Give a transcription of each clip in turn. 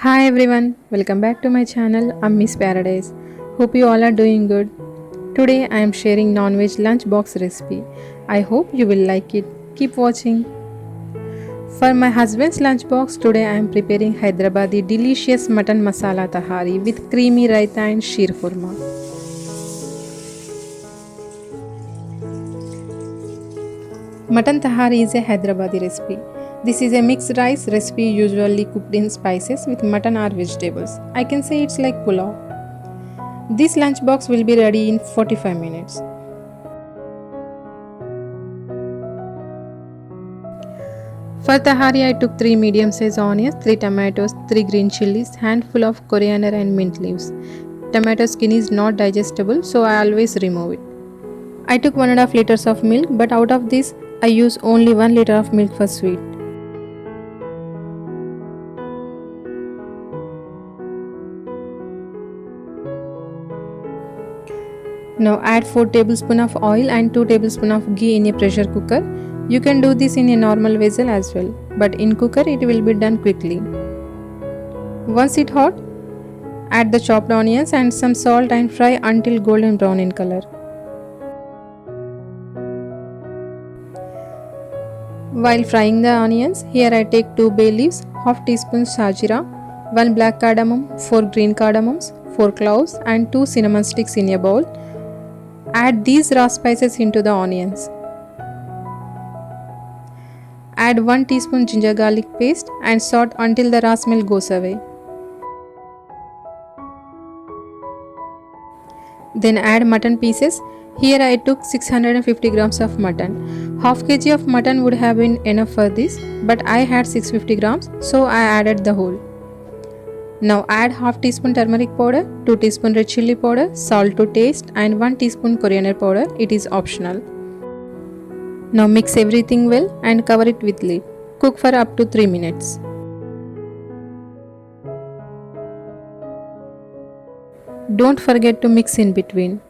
Hi everyone, welcome back to my channel. I'm Miss Paradise. Hope you all are doing good. Today I am sharing non-veg lunchbox recipe. I hope you will like it. Keep watching. For my husband's lunchbox today I am preparing Hyderabadi delicious mutton masala tahari with creamy raita and sheer kurma. Mutton tahari is a Hyderabadi recipe. This is a mixed rice recipe usually cooked in spices with mutton or vegetables. I can say it's like pulao. This lunchbox will be ready in 45 minutes. For tahari, I took 3 medium sized onions, 3 tomatoes, 3 green chilies, handful of coriander and mint leaves. Tomato skin is not digestible, so I always remove it. I took 1.5 liters of milk, but out of this, I use only 1 liter of milk for sweet. Now add 4 tablespoons of oil and 2 tablespoons of ghee in a pressure cooker. You can do this in a normal vessel as well, but in cooker it will be done quickly. Once it hot, add the chopped onions and some salt and fry until golden brown in color. While frying the onions, here I take 2 bay leaves, half teaspoon sajira, 1 black cardamom, 4 green cardamoms, 4 cloves and 2 cinnamon sticks in a bowl. Add these raw spices into the onions. Add 1 teaspoon ginger garlic paste and saute until the raw smell goes away. Then add mutton pieces. Here I took 650 grams of mutton. Half kg of mutton would have been enough for this, but I had 650 grams, so I added the whole. Now add half teaspoon turmeric powder, 2 teaspoon red chilli powder, salt to taste and 1 teaspoon coriander powder. It is optional. Now mix everything well and cover it with lid. Cook for up to 3 minutes. Don't forget to mix in between.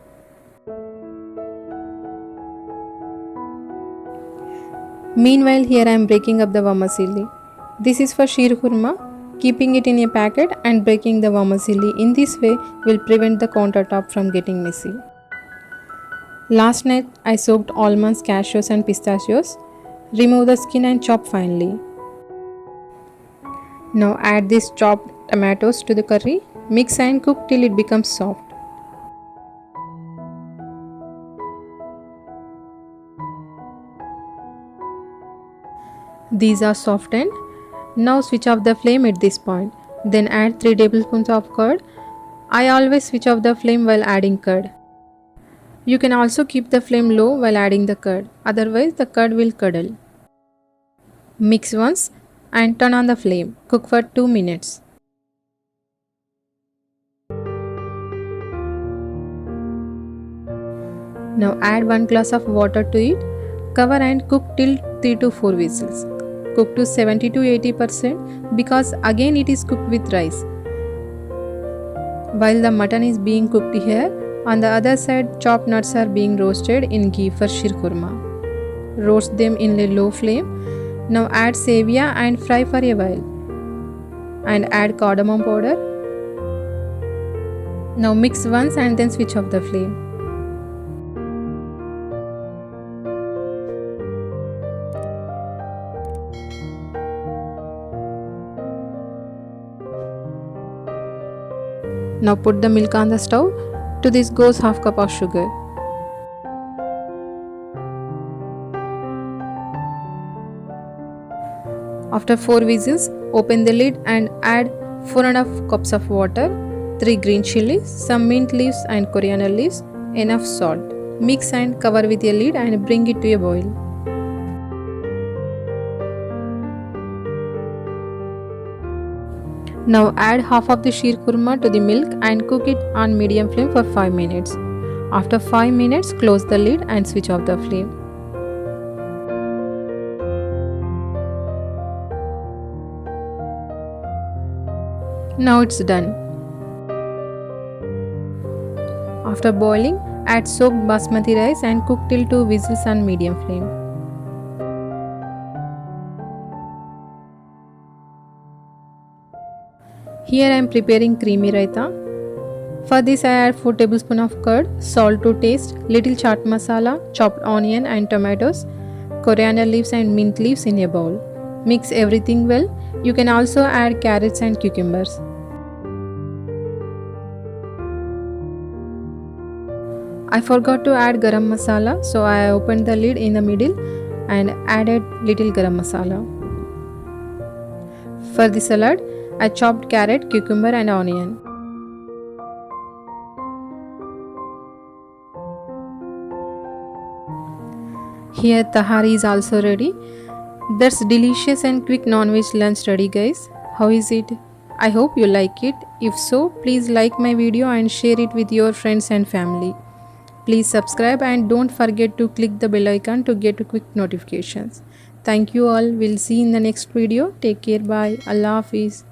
Meanwhile, here I am breaking up the vermicelli. This is for sheer kurma. Keeping it in a packet and breaking the vermicelli in this way will prevent the countertop from getting messy. Last night I soaked almonds, cashews and pistachios. Remove the skin and chop finely. Now add these chopped tomatoes to the curry. Mix and cook till it becomes soft. These are softened. Now switch off the flame at this point. Then add 3 tablespoons of curd. I always switch off the flame while adding curd. You can also keep the flame low while adding the curd, otherwise the curd will curdle. Mix once and turn on the flame. Cook for 2 minutes. Now add 1 glass of water to it. Cover and cook till 3 to 4 whistles. Cook to 70 to 80% because again it is cooked with rice. While the mutton is being cooked here, on the other side chopped nuts are being roasted in ghee for sheer kurma. Roast them in a low flame. Now add sevia and fry for a while. And add cardamom powder. Now mix once and then switch off the flame. Now put the milk on the stove. To this goes half cup of sugar. After 4 whistles, open the lid and add 4.5 cups of water, 3 green chilies, some mint leaves and coriander leaves, enough salt. Mix and cover with a lid and bring it to a boil. Now add half of the sheer kurma to the milk and cook it on medium flame for 5 minutes. After 5 minutes, close the lid and switch off the flame. Now it's done. After boiling, add soaked basmati rice and cook till 2 whistles on medium flame. Here I am preparing creamy raita. For this I add 4 tablespoons of curd, salt to taste, little chaat masala, chopped onion and tomatoes, coriander leaves and mint leaves in a bowl. Mix everything well. You can also add carrots and cucumbers. I forgot to add garam masala, so I opened the lid in the middle and added little garam masala. For the salad, I chopped carrot, cucumber and onion. Here tahari is also ready. That's delicious and quick non-veg lunch ready, guys. How is it? I hope you like it. If so, please like my video and share it with your friends and family. Please subscribe and don't forget to click the bell icon to get quick notifications. Thank you all. We'll see you in the next video. Take care. Bye. Allah Hafiz.